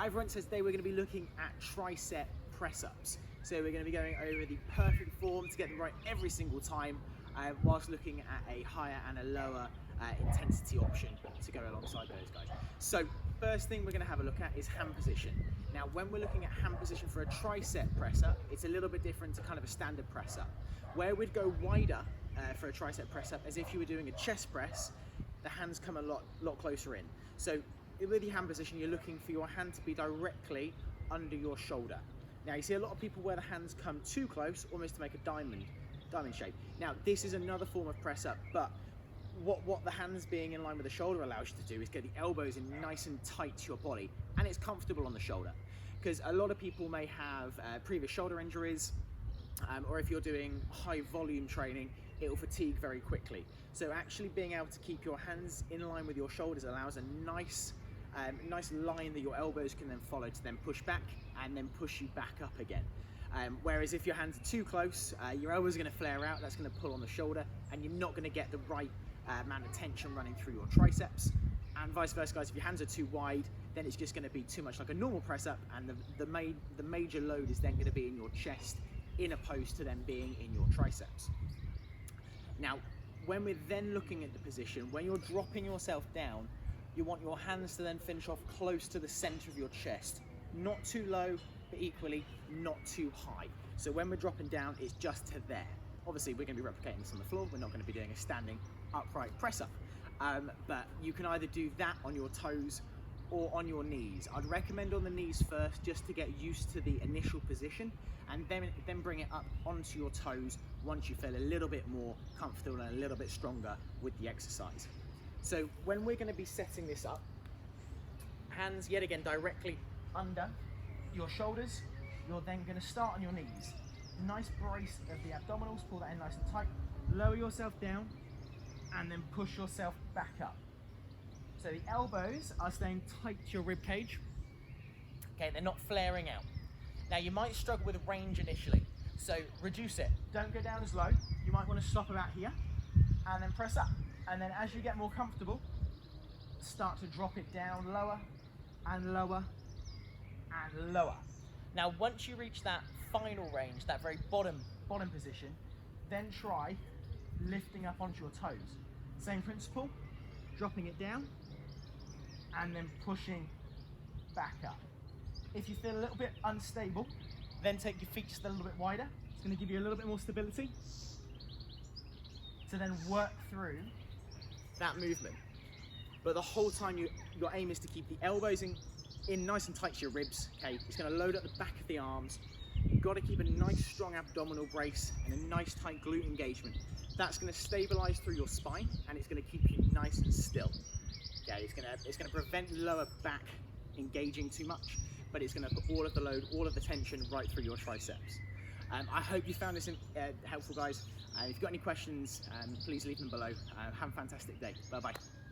Everyone says today we're going to be looking at tricep press-ups. So we're going to be going over the perfect form to get them right every single time, whilst looking at a higher and a lower intensity option to go alongside those guys. So first thing we're going to have a look at is hand position. Now when we're looking at hand position for a tricep press-up, it's a little bit different to kind of a standard press-up. Where we'd go wider for a tricep press-up, as if you were doing a chest press, the hands come a lot closer in. So with your hand position, you're looking for your hand to be directly under your shoulder. Now you see a lot of people where the hands come too close, almost to make a diamond shape. Now this is another form of press up, but what the hands being in line with the shoulder allows you to do is get the elbows in nice and tight to your body, and it's comfortable on the shoulder. Because a lot of people may have previous shoulder injuries, or if you're doing high volume training, it will fatigue very quickly. So actually being able to keep your hands in line with your shoulders allows a nice line that your elbows can then follow to then push back and then push you back up again. Whereas if your hands are too close, your elbows are going to flare out, that's going to pull on the shoulder, and you're not going to get the right amount of tension running through your triceps. And vice versa, guys, if your hands are too wide, then it's just going to be too much like a normal press up, and the major load is then going to be in your chest, in opposed to them being in your triceps. Now, when we're then looking at the position, when you're dropping yourself down, you want your hands to then finish off close to the center of your chest. Not too low, but equally not too high. So when we're dropping down, it's just to there. Obviously, we're going to be replicating this on the floor. We're not going to be doing a standing upright press up. But you can either do that on your toes or on your knees. I'd recommend on the knees first, just to get used to the initial position, and then bring it up onto your toes once you feel a little bit more comfortable and a little bit stronger with the exercise. So when we're going to be setting this up, hands yet again directly under your shoulders, you're then going to start on your knees. Nice brace of the abdominals, pull that in nice and tight, lower yourself down, and then push yourself back up. So the elbows are staying tight to your rib cage. Okay, they're not flaring out. Now you might struggle with range initially, so reduce it. Don't go down as low. You might want to stop about here and then press up. And then as you get more comfortable, start to drop it down lower and lower and lower. Now once you reach that final range, that very bottom position, then try lifting up onto your toes. Same principle, dropping it down and then pushing back up. If you feel a little bit unstable, then take your feet just a little bit wider. It's going to give you a little bit more stability to then work through that movement. But the whole time your aim is to keep the elbows in nice and tight to your ribs. Okay, it's going to load up the back of the arms. You've got to keep a nice strong abdominal brace and a nice tight glute engagement. That's going to stabilize through your spine, and it's going to keep you nice and still. Okay, it's going to prevent lower back engaging too much, but it's going to put all of the load, all of the tension right through your triceps. I hope you found this helpful, guys. If you've got any questions, please leave them below. Have a fantastic day. Bye-bye.